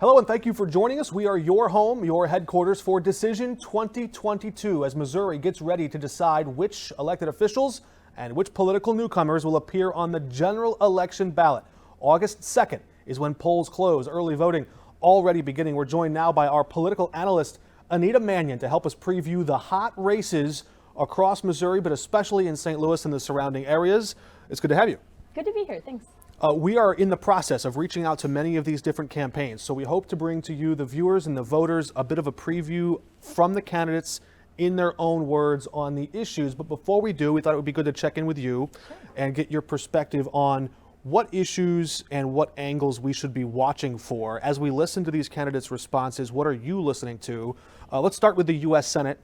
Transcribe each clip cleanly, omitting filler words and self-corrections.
Hello and thank you for joining us. We are your home, your headquarters for Decision 2022 as Missouri gets ready to decide which elected officials and which political newcomers will appear on the general election ballot. August 2nd is when polls close, early voting already beginning. We're joined now by our political analyst, Anita Manion, to help us preview the hot races across Missouri, but especially in St. Louis and the surrounding areas. It's good to have you. Good to be here. Thanks. We are in the process of reaching out to many of these different campaigns, so we hope to bring to you, the viewers and the voters, a bit of a preview from the candidates in their own words on the issues. But before we do, we thought it would be good to check in with you and get your perspective on what issues and what angles we should be watching for. As we listen to these candidates' responses, what are you listening to? Let's start with the U.S. Senate.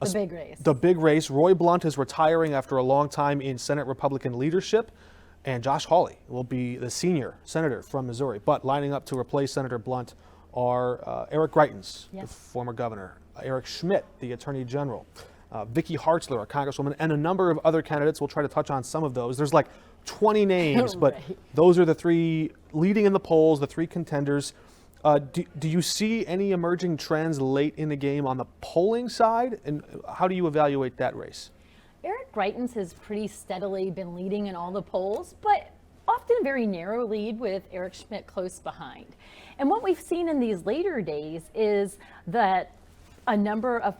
The big race. The big race. Roy Blunt is retiring after a long time in Senate Republican leadership. And Josh Hawley will be the senior senator from Missouri. But lining up to replace Senator Blunt are Eric Greitens, the former governor, Eric Schmitt, the attorney general, Vicky Hartzler, a congresswoman, and a number of other candidates. We'll try to touch on some of those. There's like 20 names, but those are the three leading in the polls, the three contenders. Do you see any emerging trends late in the game on the polling side? And how do you evaluate that race? Eric Greitens has pretty steadily been leading in all the polls, but often a very narrow lead with Eric Schmitt close behind. And what we've seen in these later days is that a number of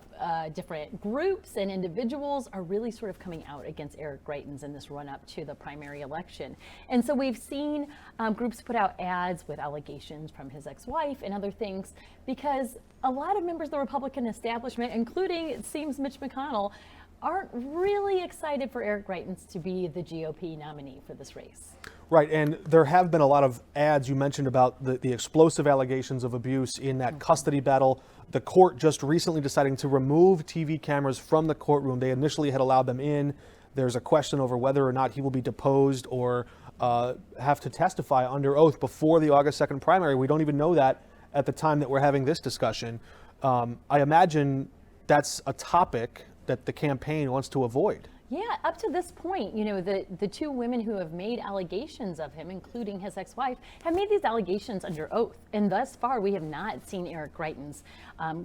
different groups and individuals are really sort of coming out against Eric Greitens in this run up to the primary election. And so we've seen groups put out ads with allegations from his ex-wife and other things, because a lot of members of the Republican establishment, including, it seems, Mitch McConnell, aren't really excited for Eric Greitens to be the GOP nominee for this race. Right, and there have been a lot of ads you mentioned about the explosive allegations of abuse in that custody battle. The court just recently deciding to remove TV cameras from the courtroom. They initially had allowed them in. There's a question over whether or not he will be deposed or have to testify under oath before the August 2nd primary. We don't even know that at the time that we're having this discussion. I imagine that's a topic that the campaign wants to avoid. Yeah, up to this point, you know, the two women who have made allegations of him, including his ex-wife, have made these allegations under oath. And thus far, we have not seen Eric Greitens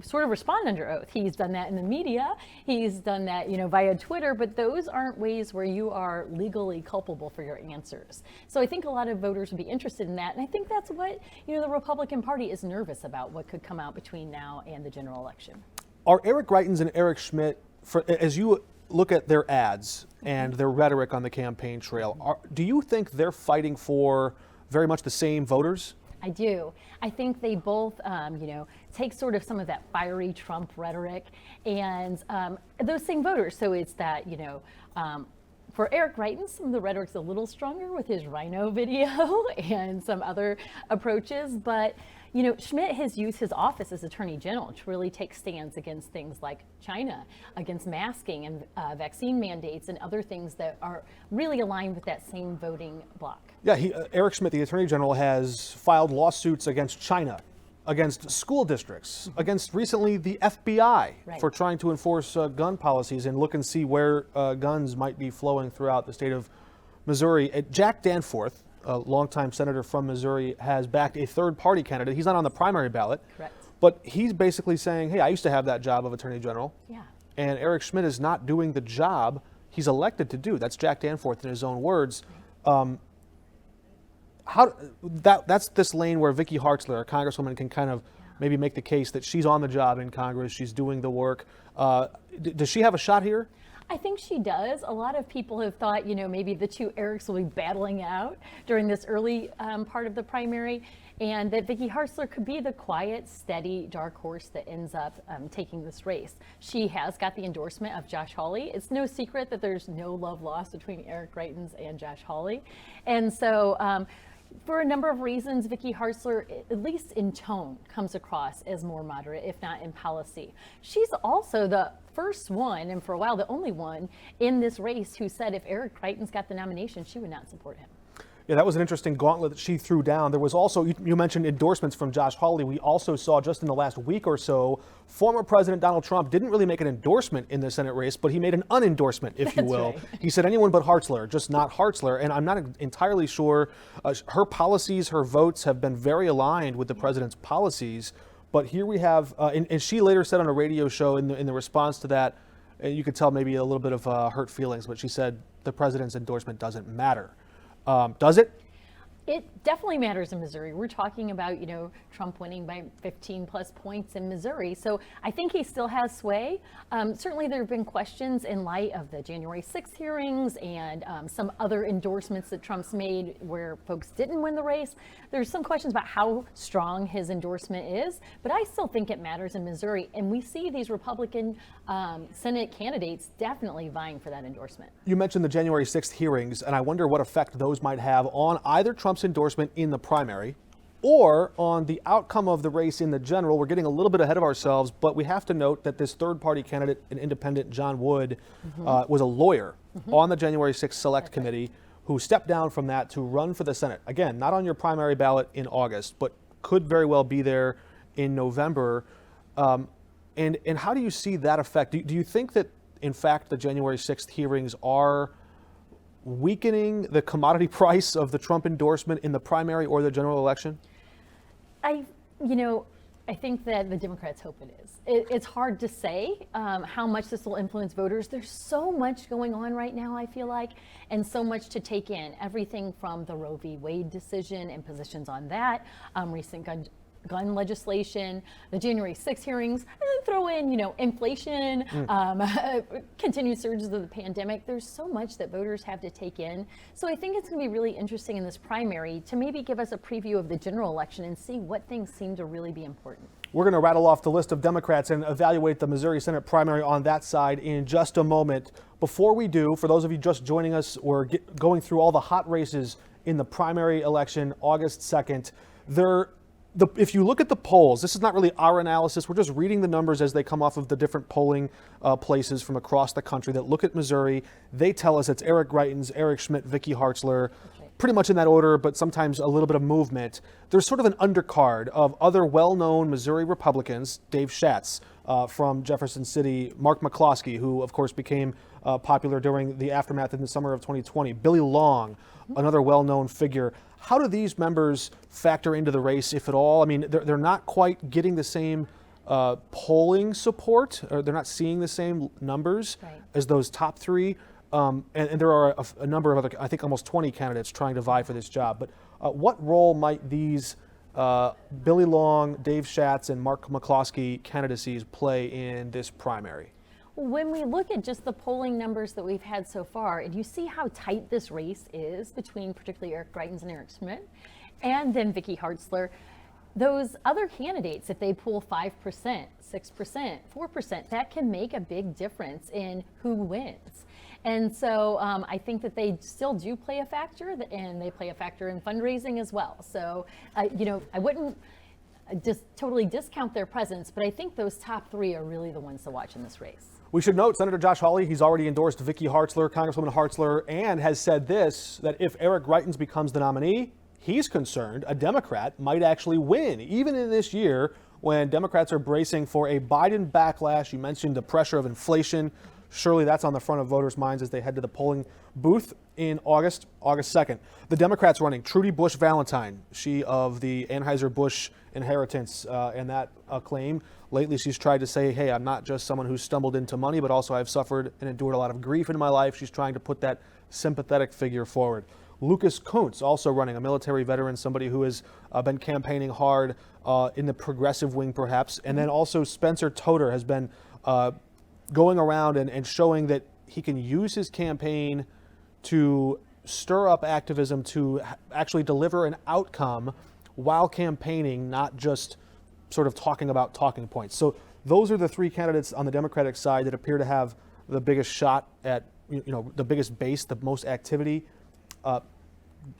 sort of respond under oath. He's done that in the media. He's done that, you know, via Twitter, but those aren't ways where you are legally culpable for your answers. So I think a lot of voters would be interested in that. And I think that's what, you know, the Republican Party is nervous about, what could come out between now and the general election. Are Eric Greitens and Eric Schmitt, as you look at their ads and their rhetoric on the campaign trail, do you think they're fighting for very much the same voters? I do. I think they both, you know, take sort of some of that fiery Trump rhetoric and those same voters. So it's that, you know, for Eric Greitens, some of the rhetoric's a little stronger with his rhino video and some other approaches, but you know, Schmitt has used his office as Attorney General to really take stands against things like China, against masking and vaccine mandates and other things that are really aligned with that same voting bloc. Yeah, Eric Schmitt, the Attorney General, has filed lawsuits against China, against school districts, against recently the FBI for trying to enforce gun policies and look and see where guns might be flowing throughout the state of Missouri. Jack Danforth, a longtime senator from Missouri, has backed a third-party candidate. He's not on the primary ballot, but he's basically saying, hey, I used to have that job of Attorney General, and Eric Schmitt is not doing the job he's elected to do. That's Jack Danforth in his own words. That's this lane where Vicky Hartzler, a congresswoman, can kind of maybe make the case that she's on the job in Congress, she's doing the work. Does she have a shot here? I think she does. A lot of people have thought, you know, maybe the two Erics will be battling out during this early part of the primary, and that Vicky Hartzler could be the quiet, steady, dark horse that ends up taking this race. She has got the endorsement of Josh Hawley. It's no secret that there's no love lost between Eric Greitens and Josh Hawley. And so for a number of reasons, Vicky Hartzler, at least in tone, comes across as more moderate, if not in policy. She's also the first one, and for a while the only one, in this race who said if Eric Greitens got the nomination, she would not support him. Yeah, that was an interesting gauntlet that she threw down. There was also, you mentioned endorsements from Josh Hawley. We also saw just in the last week or so, former President Donald Trump didn't really make an endorsement in the Senate race, but he made an unendorsement, if you will. Right. He said anyone but Hartzler, just not Hartzler. And I'm not entirely sure. Her policies, her votes have been very aligned with the president's policies. But here we have, and she later said on a radio show in the response to that, you could tell maybe a little bit of hurt feelings, but she said the president's endorsement doesn't matter. Does it? It definitely matters in Missouri. We're talking about, Trump winning by 15 plus points in Missouri. So I think he still has sway. Certainly there have been questions in light of the January 6th hearings and some other endorsements that Trump's made where folks didn't win the race. There's some questions about how strong his endorsement is, but I still think it matters in Missouri. And we see these Republican Senate candidates definitely vying for that endorsement. You mentioned the January 6th hearings, and I wonder what effect those might have on either Trump's endorsement in the primary or on the outcome of the race in the general. We're getting a little bit ahead of ourselves, but we have to note that this third-party candidate, an independent, John Wood, was a lawyer on the January 6th Select Committee who stepped down from that to run for the Senate. Again, not on your primary ballot in August, but could very well be there in November. And how do you see that effect? Do you think that, in fact, the January 6th hearings are weakening the commodity price of the Trump endorsement in the primary or the general election? I think that the Democrats hope it is. It's hard to say how much this will influence voters. There's so much going on right now, I feel like, and so much to take in. Everything from the Roe v. Wade decision and positions on that, recent gun legislation, the January 6th hearings, and then throw in, inflation, continued surges of the pandemic. There's so much that voters have to take in. So I think it's going to be really interesting in this primary to maybe give us a preview of the general election and see what things seem to really be important. We're going to rattle off the list of Democrats and evaluate the Missouri Senate primary on that side in just a moment. Before we do, for those of you just joining us, we're going through all the hot races in the primary election, August 2nd. If you look at the polls, this is not really our analysis. We're just reading the numbers as they come off of the different polling places from across the country that look at Missouri. They tell us it's Eric Greitens, Eric Schmidt, Vicky Hartzler, pretty much in that order, but sometimes a little bit of movement. There's sort of an undercard of other well-known Missouri Republicans, Dave Schatz from Jefferson City, Mark McCloskey, who of course became popular during the aftermath in the summer of 2020, Billy Long, another well-known figure. How do these members factor into the race, if at all? I mean, they're not quite getting the same polling support, or they're not seeing the same numbers as those top three. And there are a number of other, I think almost 20 candidates trying to vie for this job. But what role might these Billy Long, Dave Schatz, and Mark McCloskey candidacies play in this primary? When we look at just the polling numbers that we've had so far, and you see how tight this race is between particularly Eric Greitens and Eric Schmidt, and then Vicky Hartzler, those other candidates, if they pool 5%, 6%, 4%, that can make a big difference in who wins. And so I think that they still do play a factor, and they play a factor in fundraising as well. So, I wouldn't just totally discount their presence, but I think those top three are really the ones to watch in this race. We should note Senator Josh Hawley, he's already endorsed Vicky Hartzler, Congresswoman Hartzler, and has said this, that if Eric Greitens becomes the nominee, he's concerned a Democrat might actually win, even in this year when Democrats are bracing for a Biden backlash. You mentioned the pressure of inflation. Surely that's on the front of voters' minds as they head to the polling booth in August 2nd. The Democrats running Trudy Bush Valentine, she of the Anheuser-Busch inheritance and that acclaim. Lately, she's tried to say, hey, I'm not just someone who's stumbled into money, but also I've suffered and endured a lot of grief in my life. She's trying to put that sympathetic figure forward. Lucas Kuntz, also running, a military veteran, somebody who has been campaigning hard in the progressive wing, perhaps. And then also Spencer Toder has been going around and showing that he can use his campaign to stir up activism, to actually deliver an outcome while campaigning, not just sort of talking about talking points. So those are the three candidates on the Democratic side that appear to have the biggest shot at, the biggest base, the most activity.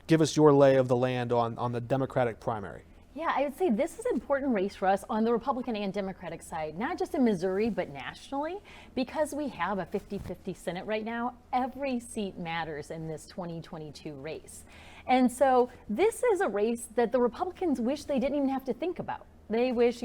Give us your lay of the land on the Democratic primary. Yeah, I would say this is an important race for us on the Republican and Democratic side, not just in Missouri, but nationally, because we have a 50-50 Senate right now. Every seat matters in this 2022 race. And so this is a race that the Republicans wish they didn't even have to think about. They wish,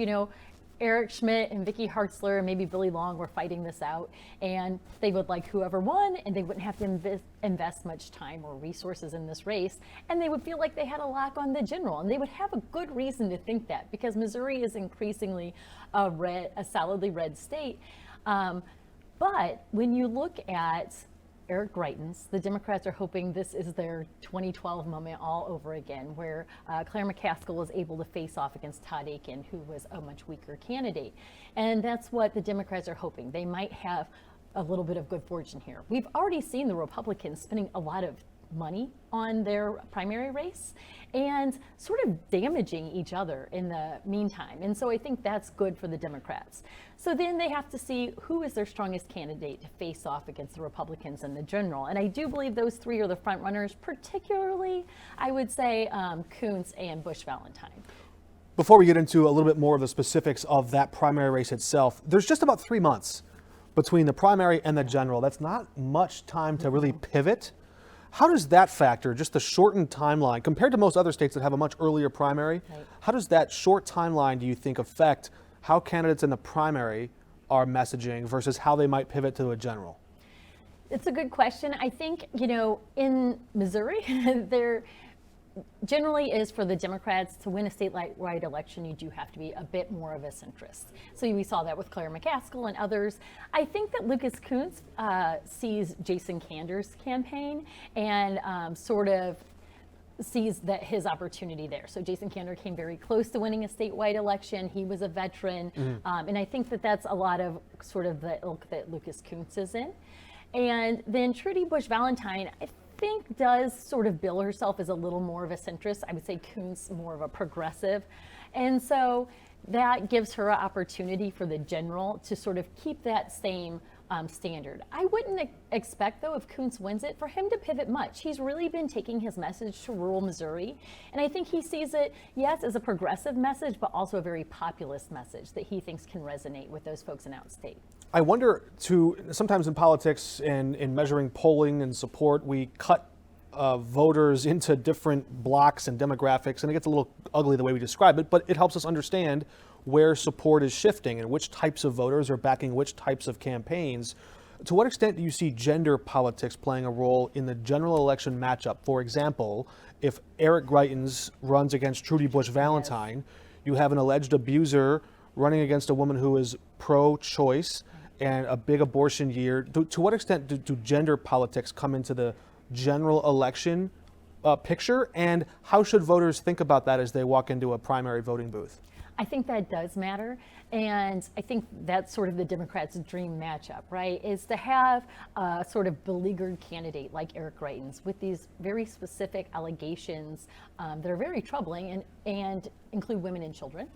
Eric Schmidt and Vicky Hartzler and maybe Billy Long were fighting this out, and they would like whoever won, and they wouldn't have to invest much time or resources in this race, and they would feel like they had a lock on the general, and they would have a good reason to think that, because Missouri is increasingly a solidly red state. But when you look at Eric Greitens, the Democrats are hoping this is their 2012 moment all over again, where Claire McCaskill was able to face off against Todd Akin, who was a much weaker candidate. And that's what the Democrats are hoping. They might have a little bit of good fortune here. We've already seen the Republicans spending a lot of money on their primary race and sort of damaging each other in the meantime. And so I think that's good for the Democrats. So then they have to see who is their strongest candidate to face off against the Republicans in the general. And I do believe those three are the front runners, particularly, I would say, Coons and Bush Valentine. Before we get into a little bit more of the specifics of that primary race itself, there's just about 3 months between the primary and the general. That's not much time to really pivot. How does that factor, just the shortened timeline, compared to most other states that have a much earlier primary, Right. How does that short timeline, do you think, affect how candidates in the primary are messaging versus how they might pivot to a general? It's a good question. I think, in Missouri, there generally is for the Democrats to win a statewide election, you do have to be a bit more of a centrist. So we saw that with Claire McCaskill and others. I think that Lucas Coons sees Jason Kander's campaign and sort of sees that his opportunity there. So Jason Kander came very close to winning a statewide election. He was a veteran. And I think that that's a lot of sort of the ilk that Lucas Coons is in. And then Trudy Bush Valentine, I think, does sort of bill herself as a little more of a centrist. I would say Coons more of a progressive. And so that gives her an opportunity for the general to sort of keep that same standard. I wouldn't expect, though, if Coons wins it, for him to pivot much. He's really been taking his message to rural Missouri. And I think he sees it, yes, as a progressive message, but also a very populist message that he thinks can resonate with those folks in outstate. I wonder, sometimes in politics and in measuring polling and support, we cut voters into different blocks and demographics, and it gets a little ugly the way we describe it, but it helps us understand where support is shifting and which types of voters are backing which types of campaigns. To what extent do you see gender politics playing a role in the general election matchup? For example, if Eric Greitens runs against Trudy Bush Valentine, you have an alleged abuser running against a woman who is pro-choice and a big abortion year. To what extent do gender politics come into the general election picture, and how should voters think about that as they walk into a primary voting booth? I think that does matter, and I think that's sort of the Democrats' dream matchup, right, is to have a sort of beleaguered candidate like Eric Greitens with these very specific allegations that are very troubling and include women and children.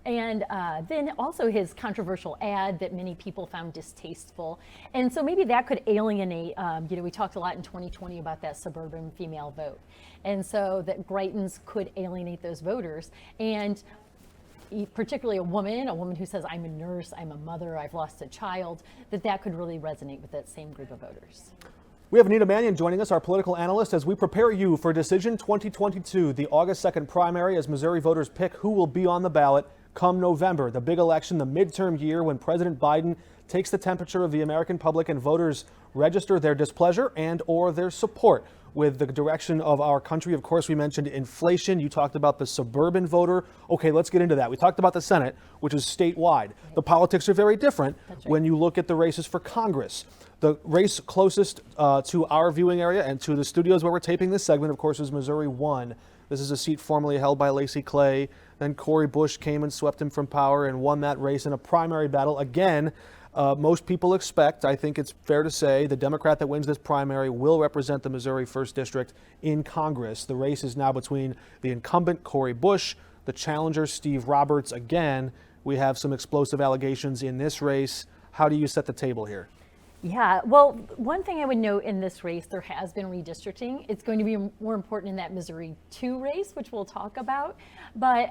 And then also his controversial ad that many people found distasteful. And so maybe that could alienate, we talked a lot in 2020 about that suburban female vote. And so that Greitens could alienate those voters. And particularly a woman who says, I'm a nurse, I'm a mother, I've lost a child, that could really resonate with that same group of voters. We have Anita Manion joining us, our political analyst, as we prepare you for Decision 2022, the August 2nd primary, as Missouri voters pick who will be on the ballot come November, the big election, the midterm year when President Biden takes the temperature of the American public and voters register their displeasure and or their support with the direction of our country. Of course, we mentioned inflation. You talked about the suburban voter. Okay, let's get into that. We talked about the Senate, which is statewide. The politics are very different when you look at the races for Congress. The race closest to our viewing area and to the studios where we're taping this segment, of course, is Missouri 1. This is a seat formerly held by Lacey Clay. Then Cori Bush came and swept him from power and won that race in a primary battle. Again, most people expect, I think it's fair to say, the Democrat that wins this primary will represent the Missouri 1st District in Congress. The race is now between the incumbent Cori Bush, the challenger Steve Roberts. Again, we have some explosive allegations in this race. How do you set the table here? Yeah, well, one thing I would note in this race, there has been redistricting. It's going to be more important in that Missouri 2 race, which we'll talk about. But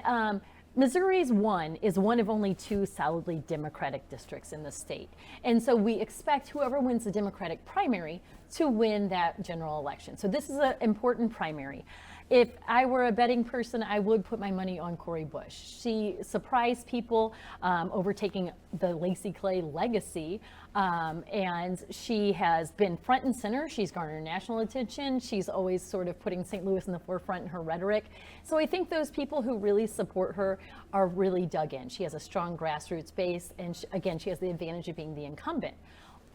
Missouri's 1 is one of only 2 solidly Democratic districts in the state. And so we expect whoever wins the Democratic primary to win that general election. So this is an important primary. If I were a betting person, I would put my money on Cori Bush. She surprised people, overtaking the Lacey Clay legacy, and she has been front and center. She's garnered national attention. She's always sort of putting St. Louis in the forefront in her rhetoric. So I think those people who really support her are really dug in. She has a strong grassroots base, and again, she has the advantage of being the incumbent.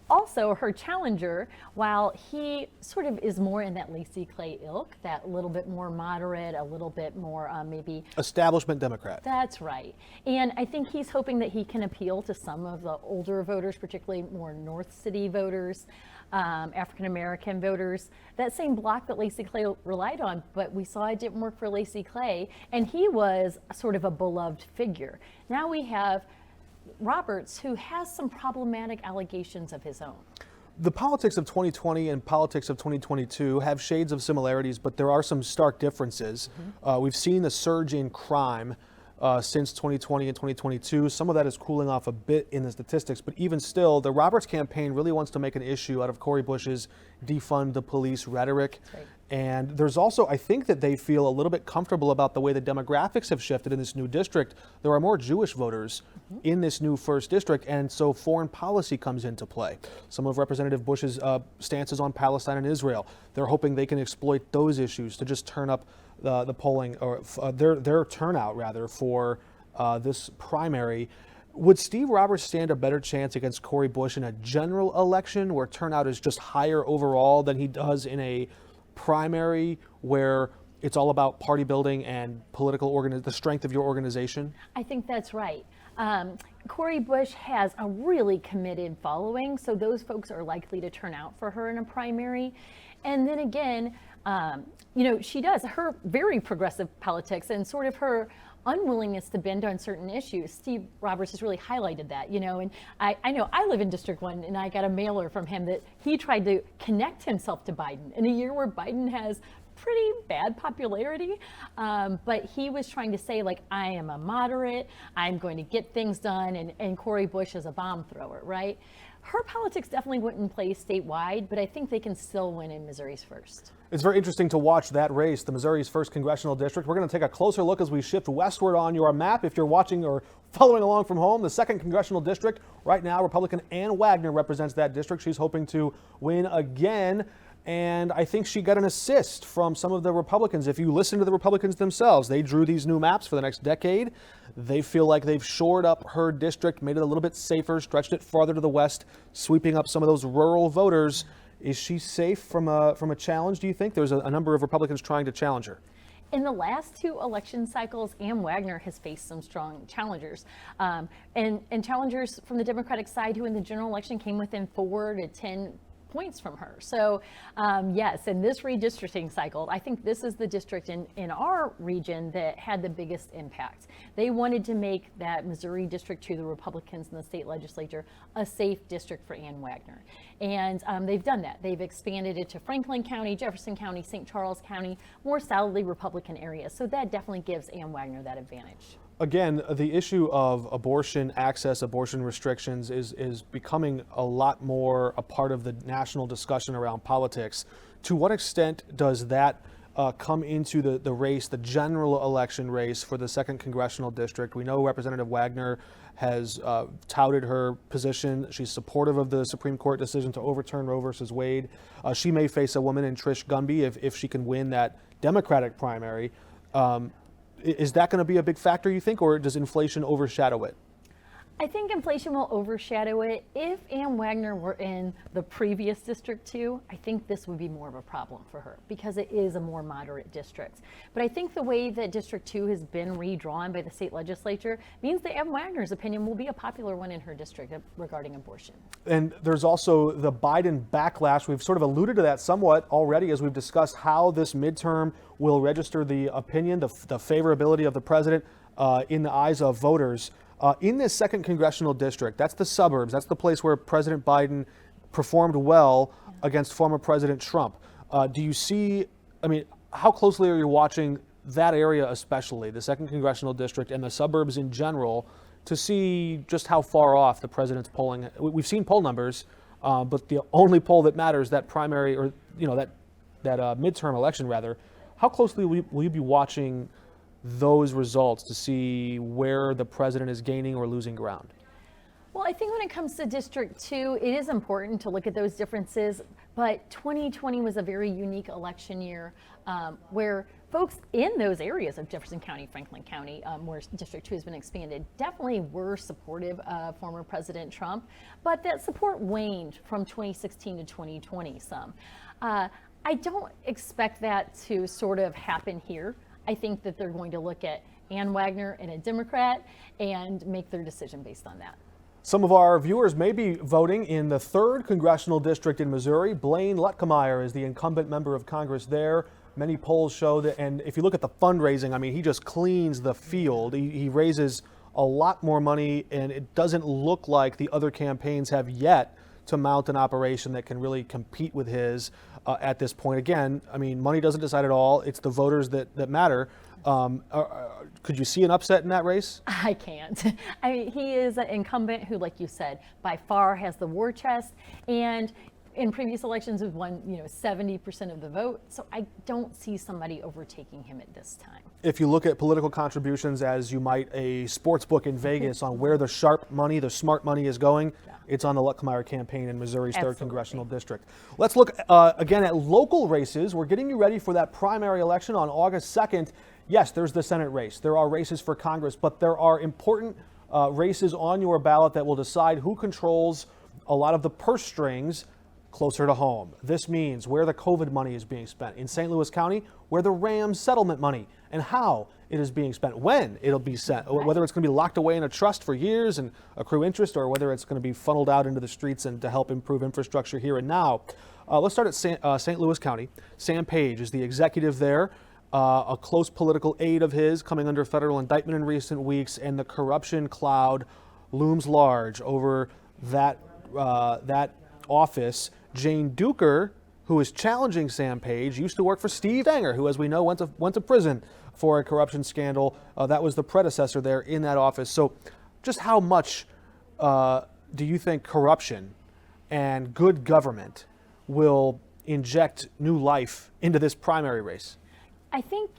Also, her challenger, while he sort of is more in that Lacey Clay ilk, that little bit more moderate, a little bit more maybe Establishment Democrat. That's right. And I think he's hoping that he can appeal to some of the older voters, particularly more North City voters, African American voters, that same block that Lacey Clay relied on. But we saw it didn't work for Lacey Clay, and he was sort of a beloved figure. Now we have Roberts, who has some problematic allegations of his own. The politics of 2020 and politics of 2022 have shades of similarities, but there are some stark differences. We've seen the surge in crime since 2020 and 2022. Some of that is cooling off a bit in the statistics, but even still, the Roberts campaign really wants to make an issue out of Cori Bush's defund the police rhetoric. Right. And there's also, I think that they feel a little bit comfortable about the way the demographics have shifted in this new district. There are more Jewish voters in this new first district, and so foreign policy comes into play. Some of Representative Bush's stances on Palestine and Israel, they're hoping they can exploit those issues to just turn up the polling, or their turnout rather, for this primary. Would Steve Roberts stand a better chance against Cori Bush in a general election where turnout is just higher overall than he does in a primary where it's all about party building and the strength of your organization? I think that's right. Cori Bush has a really committed following, so those folks are likely to turn out for her in a primary. And then again, she does her very progressive politics and sort of her unwillingness to bend on certain issues. Steve Roberts has really highlighted that, and I know I live in District 1, and I got a mailer from him that he tried to connect himself to Biden in a year where Biden has pretty bad popularity, but he was trying to say, like, I am a moderate, I'm going to get things done, and Cori Bush is a bomb thrower, right? Her politics definitely wouldn't play statewide, but I think they can still win in Missouri's first. It's very interesting to watch that race, the Missouri's first congressional district. We're going to take a closer look as we shift westward on your map. If you're watching or following along from home, the second congressional district, right now, Republican Ann Wagner represents that district. She's hoping to win again. And I think she got an assist from some of the Republicans. If you listen to the Republicans themselves, they drew these new maps for the next decade. They feel like they've shored up her district, made it a little bit safer, stretched it farther to the west, sweeping up some of those rural voters. Is she safe from a challenge, do you think? There's a number of Republicans trying to challenge her. In the last 2 election cycles, Ann Wagner has faced some strong challengers, and challengers from the Democratic side who in the general election came within 4 to 10 points from her. So yes, in this redistricting cycle, I think this is the district in our region that had the biggest impact. They wanted to make that Missouri District 2, the Republicans in the state legislature, a safe district for Ann Wagner. And they've done that. They've expanded it to Franklin County, Jefferson County, St. Charles County, more solidly Republican areas. So that definitely gives Ann Wagner that advantage. Again, the issue of abortion access, abortion restrictions is becoming a lot more a part of the national discussion around politics. To what extent does that come into the race, the general election race for the second congressional district? We know Representative Wagner has touted her position. She's supportive of the Supreme Court decision to overturn Roe versus Wade. She may face a woman in Trish Gumby if she can win that Democratic primary. Is that going to be a big factor, you think, or does inflation overshadow it? I think inflation will overshadow it. If Ann Wagner were in the previous District 2, I think this would be more of a problem for her because it is a more moderate district. But I think the way that District 2 has been redrawn by the state legislature means that Ann Wagner's opinion will be a popular one in her district regarding abortion. And there's also the Biden backlash. We've sort of alluded to that somewhat already as we've discussed how this midterm will register the opinion, the favorability of the president in the eyes of voters. In this second congressional district, that's the suburbs, that's the place where President Biden performed well against former President Trump. Do you see, I mean, how closely are you watching that area, especially the 2nd Congressional District and the suburbs in general, to see just how far off the president's polling? We've seen poll numbers, but the only poll that matters, that primary, or that midterm election rather, how closely will you be watching those results to see where the president is gaining or losing ground? Well, I think when it comes to District 2, it is important to look at those differences, but 2020 was a very unique election year where folks in those areas of Jefferson County, Franklin County, where District 2 has been expanded, definitely were supportive of former President Trump, but that support waned from 2016 to 2020 some. I don't expect that to sort of happen here. I think that they're going to look at Ann Wagner and a Democrat and make their decision based on that. Some of our viewers may be voting in the 3rd Congressional District in Missouri. Blaine Lutkemeyer is the incumbent member of Congress there. Many polls show that, and if you look at the fundraising, I mean, he just cleans the field. He raises a lot more money, and it doesn't look like the other campaigns have yet to mount an operation that can really compete with his at this point. Again, I mean, money doesn't decide it all. It's the voters that matter. Could you see an upset in that race? I can't. I mean, he is an incumbent who, like you said, by far has the war chest, and in previous elections has won 70% of the vote. So I don't see somebody overtaking him at this time. If you look at political contributions as you might a sports book in Vegas on where the sharp money, the smart money is going, it's on the Lutkemeyer campaign in Missouri's 3rd Congressional District. Let's look again at local races. We're getting you ready for that primary election on August 2nd. Yes, there's the Senate race. There are races for Congress, but there are important races on your ballot that will decide who controls a lot of the purse strings closer to home. This means where the COVID money is being spent. In St. Louis County, where the Rams settlement money and how it is being spent, when it'll be sent, whether it's going to be locked away in a trust for years and accrue interest, or whether it's going to be funneled out into the streets and to help improve infrastructure here and now. Let's start at St. Louis County. Sam Page is the executive there. A close political aide of his coming under federal indictment in recent weeks, and the corruption cloud looms large over that office. Jane Duker, who is challenging Sam Page, used to work for Steve Stenger, who, as we know, went to prison for a corruption scandal. That was the predecessor there in that office. So just how much do you think corruption and good government will inject new life into this primary race? I think,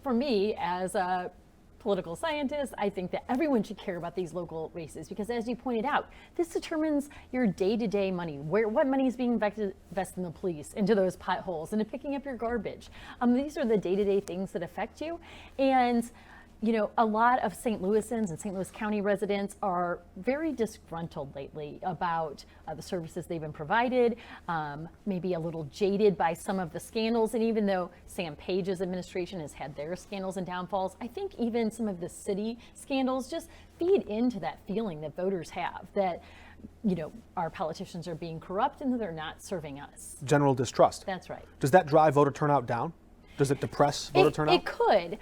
for me as a political scientist, I think that everyone should care about these local races because, as you pointed out, this determines your day-to-day money, what money is being invested in the police, into those potholes, into picking up your garbage. These are the day-to-day things that affect you. And a lot of St. Louisans and St. Louis County residents are very disgruntled lately about the services they've been provided, maybe a little jaded by some of the scandals. And even though Sam Page's administration has had their scandals and downfalls, I think even some of the city scandals just feed into that feeling that voters have that, our politicians are being corrupt and that they're not serving us. General distrust. That's right. Does that drive voter turnout down? Does it depress voter turnout? It could.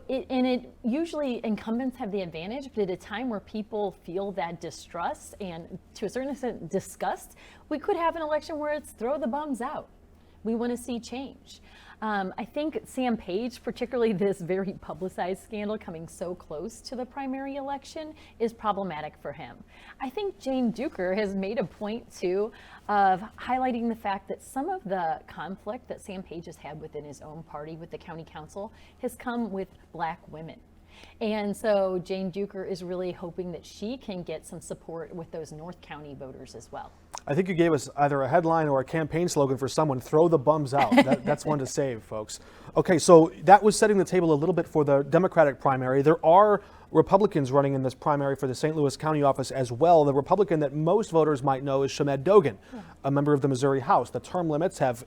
It usually incumbents have the advantage, but at a time where people feel that distrust and to a certain extent disgust, we could have an election where it's throw the bums out. We want to see change. I think Sam Page, particularly this very publicized scandal coming so close to the primary election, is problematic for him. I think Jane Duker has made a point, too, of highlighting the fact that some of the conflict that Sam Page has had within his own party with the county council has come with Black women. And so Jane Duker is really hoping that she can get some support with those North County voters as well. I think you gave us either a headline or a campaign slogan for someone, throw the bums out. That's one to save, folks. Okay, so that was setting the table a little bit for the Democratic primary. There are Republicans running in this primary for the St. Louis County office as well. The Republican that most voters might know is Shamed Dogan, a member of the Missouri House. The term limits have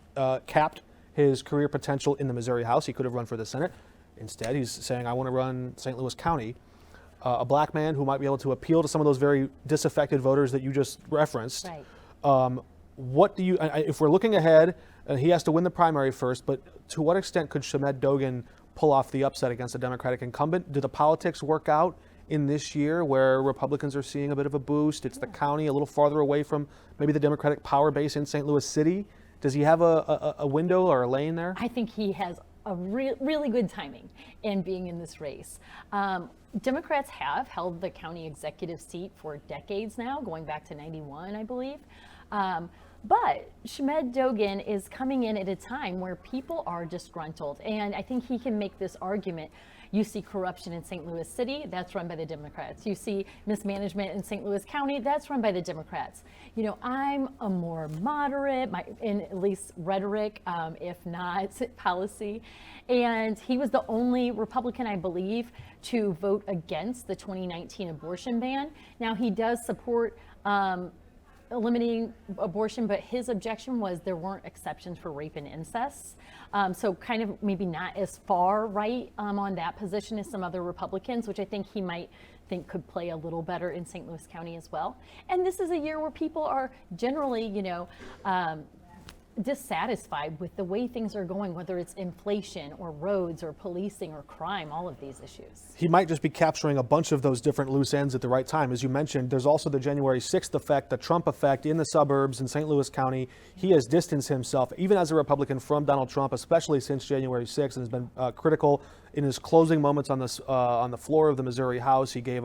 capped his career potential in the Missouri House. He could have run for the Senate. Instead, he's saying, I want to run St. Louis County. A black man who might be able to appeal to some of those very disaffected voters that you just referenced. Right. What do you, if we're looking ahead, he has to win the primary first, but to what extent could Shamed Dogan pull off the upset against a Democratic incumbent? Do the politics work out in this year where Republicans are seeing a bit of a boost. It's the county a little farther away from maybe the Democratic power base in St. Louis City. Does he have a window or a lane there? I think he has a really good timing in being in this race. Democrats have held the county executive seat for decades now, going back to 91, I believe. But Shamed Dogan is coming in at a time where people are disgruntled, and I think he can make this argument. You see corruption in St. Louis City, that's run by the Democrats. You see mismanagement in St. Louis County, that's run by the Democrats. You know, I'm a more moderate, in at least rhetoric, if not policy. And he was the only Republican, I believe, to vote against the 2019 abortion ban. Now, he does support eliminating abortion, but his objection was there weren't exceptions for rape and incest. So kind of maybe not as far right on that position as some other Republicans, which I think he might think could play a little better in St. Louis County as well. And this is a year where people are generally, you know, dissatisfied with the way things are going, whether it's inflation or roads or policing or crime, all of these issues. He might just be capturing a bunch of those different loose ends at the right time. As you mentioned, there's also the January 6th effect, the Trump effect in the suburbs in St. Louis County. He has distanced himself, even as a Republican, from Donald Trump, especially since January 6th, and has been critical in his closing moments on the floor of the Missouri House. He gave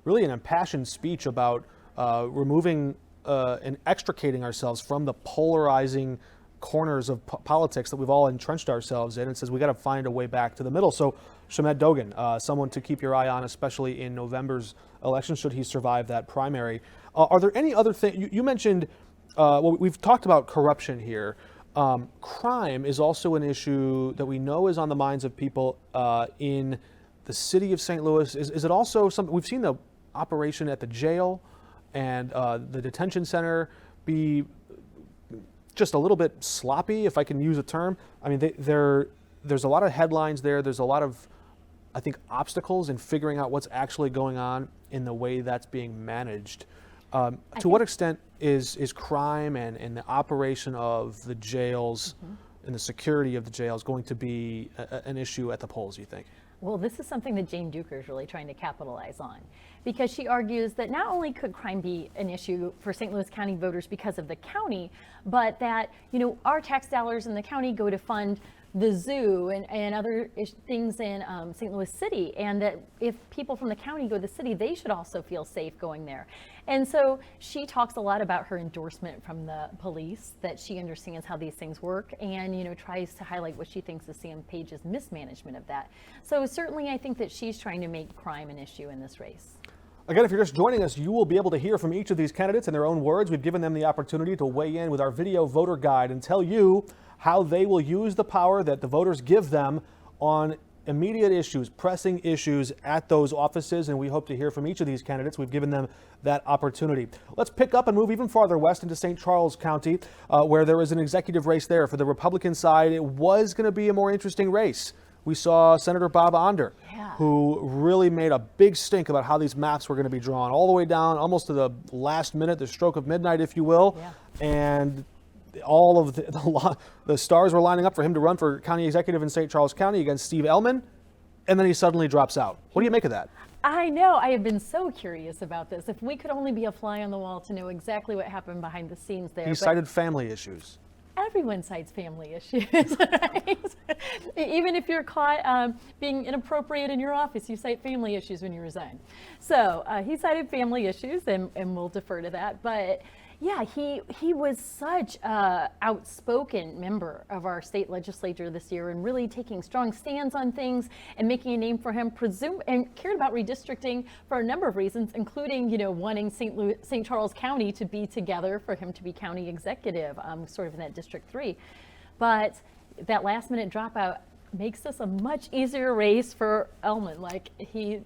really an impassioned speech about removing and extricating ourselves from the polarizing corners of politics that we've all entrenched ourselves in, and says we got to find a way back to the middle. So Shamed Dogan, someone to keep your eye on, especially in November's election, should he survive that primary. Are there any other things? You mentioned, well, we've talked about corruption here. Crime is also an issue that we know is on the minds of people in the city of St. Louis. Is it also something, we've seen the operation at the jail and the detention center be just a little bit sloppy, if I can use a term. I mean, there's a lot of headlines there. There's a lot of, I think, obstacles in figuring out what's actually going on in the way that's being managed. To what extent is crime and the operation of the jails and the security of the jails going to be an issue at the polls, you think? Well, this is something that Jane Duker is really trying to capitalize on, because she argues that not only could crime be an issue for St. Louis County voters because of the county, but that, you know, our tax dollars in the county go to fund the zoo and other things in St. Louis City, and that if people from the county go to the city, they should also feel safe going there. And so she talks a lot about her endorsement from the police, that she understands how these things work, and, you know, tries to highlight what she thinks is Sam Page's mismanagement of that. So certainly I think that she's trying to make crime an issue in this race. Again, if you're just joining us, you will be able to hear from each of these candidates in their own words. We've given them the opportunity to weigh in with our video voter guide and tell you how they will use the power that the voters give them on immediate issues, pressing issues at those offices, and we hope to hear from each of these candidates. We've given them that opportunity. Let's pick up and move even farther west into St. Charles County, where there is an executive race there. For the Republican side, it was going to be a more interesting race. We saw Senator Bob Onder, who really made a big stink about how these maps were going to be drawn, all the way down almost to the last minute, the stroke of midnight, if you will. And all of the stars were lining up for him to run for county executive in St. Charles County against Steve Ellman, and then he suddenly drops out. What do you make of that? I know. I have been so curious about this. If we could only be a fly on the wall to know exactly what happened behind the scenes there. He cited family issues. Everyone cites family issues, right? Even if you're caught being inappropriate in your office, you cite family issues when you resign. So he cited family issues, and we'll defer to that. But yeah, he was such an outspoken member of our state legislature this year, and really taking strong stands on things and making a name for him, and cared about redistricting for a number of reasons, including, you know, wanting St. Charles County to be together for him to be county executive, sort of in that District 3. But that last minute dropout makes this a much easier race for Ellman. Like, he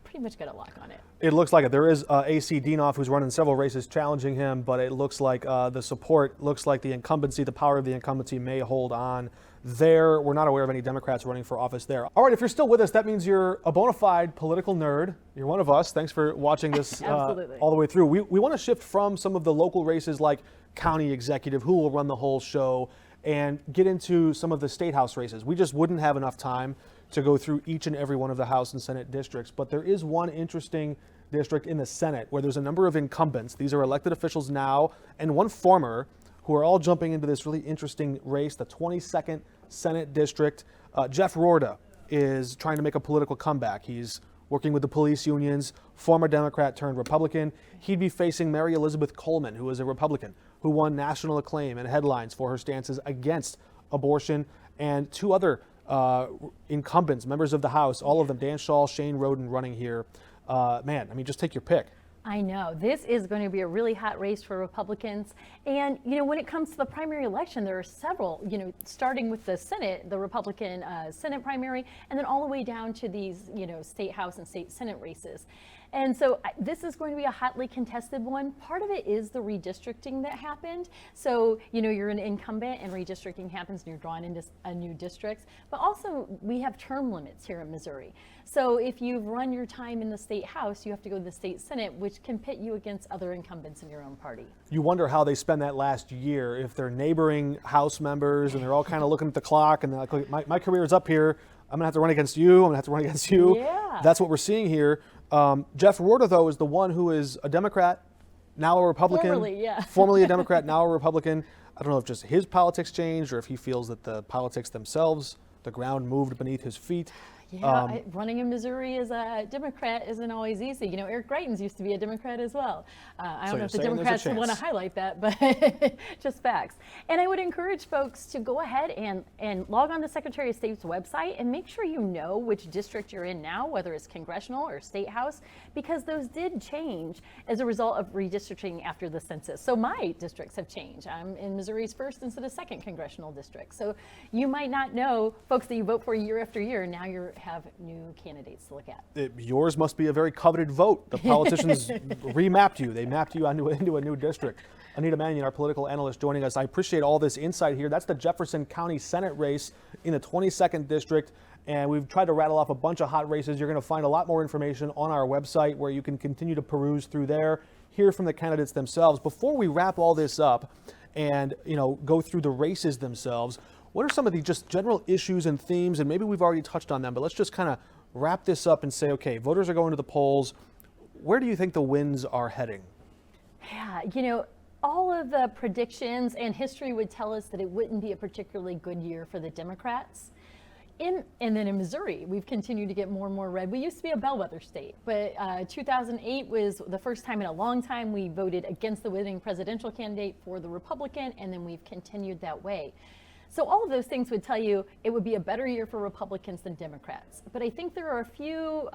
pretty much got a lock on it. It looks like it. There is A.C. Dienoff, who's running several races challenging him, but it looks like the support, looks like the incumbency, the power of the incumbency may hold on there. We're not aware of any Democrats running for office there. All right, if you're still with us, that means you're a bona fide political nerd. You're one of us. Thanks for watching this all the way through. We want to shift from some of the local races like county executive, who will run the whole show, and get into some of the state house races. We just wouldn't have enough time to go through each and every one of the House and Senate districts, but there is one interesting district in the Senate where there's a number of incumbents. These are elected officials now and one former who are all jumping into this really interesting race, the 22nd Senate District. Jeff Roorda is trying to make a political comeback. He's working with the police unions, former Democrat turned Republican. He'd be facing Mary Elizabeth Coleman, who is a Republican, who won national acclaim and headlines for her stances against abortion, and two other incumbents, members of the House, all of them, Dan Schall, Shane Roden, running here. Man, I mean, just take your pick. I know. This is going to be a really hot race for Republicans. And, when it comes to the primary election, there are several, starting with the Senate, the Republican Senate primary, and then all the way down to these, state House and state Senate races. And so this is going to be a hotly contested one. Part of it is the redistricting that happened. So, you're an incumbent and redistricting happens and you're drawn into a new district. But also we have term limits here in Missouri. So if you've run your time in the state House, you have to go to the state Senate, which can pit you against other incumbents in your own party. You wonder how they spend that last year if they're neighboring House members and they're all kind of looking at the clock and they're like, my career is up here. I'm gonna have to run against you. I'm gonna have to run against you. Yeah. That's what we're seeing here. Jeff Roorda, though, is the one who is a Democrat, now a Republican. Formerly, yeah. Formerly a Democrat, now a Republican. I don't know if just his politics changed or if he feels that the politics themselves, the ground moved beneath his feet. Yeah, running in Missouri as a Democrat isn't always easy. Eric Greitens used to be a Democrat as well. I don't know if the Democrats want to highlight that, but just facts. And I would encourage folks to go ahead and log on to Secretary of State's website and make sure you know which district you're in now, whether it's congressional or state house, because those did change as a result of redistricting after the census. So my districts have changed. I'm in Missouri's 1st instead of 2nd congressional district. So you might not know folks that you vote for year after year, and now you have new candidates to look at. Yours must be a very coveted vote. The politicians remapped you. They mapped you into a new district. Anita Manion, our political analyst, joining us. I appreciate all this insight here. That's the Jefferson County Senate race in the 22nd District. And we've tried to rattle off a bunch of hot races. You're going to find a lot more information on our website where you can continue to peruse through there, hear from the candidates themselves. Before we wrap all this up and go through the races themselves, what are some of the just general issues and themes? And maybe we've already touched on them, but let's just kind of wrap this up and say, okay, voters are going to the polls. Where do you think the winds are heading? Yeah, all of the predictions and history would tell us that it wouldn't be a particularly good year for the Democrats. And then in Missouri, we've continued to get more and more red. We used to be a bellwether state, but 2008 was the first time in a long time we voted against the winning presidential candidate for the Republican, and then we've continued that way. So all of those things would tell you it would be a better year for Republicans than Democrats. But I think there are a few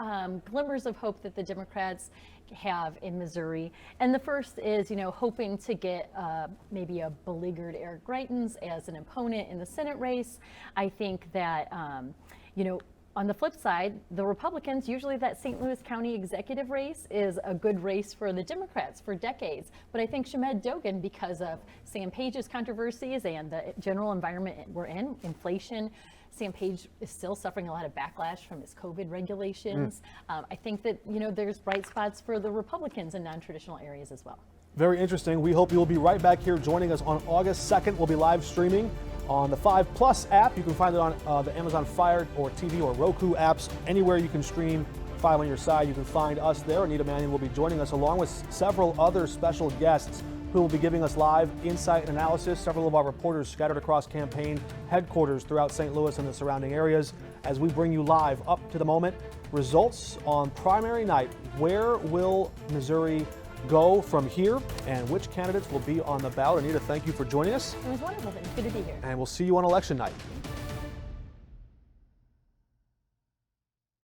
glimmers of hope that the Democrats have in Missouri. And the first is, hoping to get maybe a beleaguered Eric Greitens as an opponent in the Senate race. I think that, on the flip side, the Republicans, usually that St. Louis County executive race is a good race for the Democrats for decades. But I think Shamed Dogan, because of Sam Page's controversies and the general environment we're in, inflation, Sam Page is still suffering a lot of backlash from his COVID regulations. I think that, there's bright spots for the Republicans in non-traditional areas as well. Very interesting. We hope you'll be right back here joining us on August 2nd. We'll be live streaming on the 5 Plus app. You can find it on the Amazon Fire or TV or Roku apps. Anywhere you can stream 5 on your side, you can find us there. Anita Manion will be joining us along with several other special guests who will be giving us live insight and analysis. Several of our reporters scattered across campaign headquarters throughout St. Louis and the surrounding areas as we bring you live up to the moment. Results on primary night. Where will Missouri go from here, and which candidates will be on the ballot? Anita, thank you for joining us. It was wonderful. It's good to be here. And we'll see you on election night.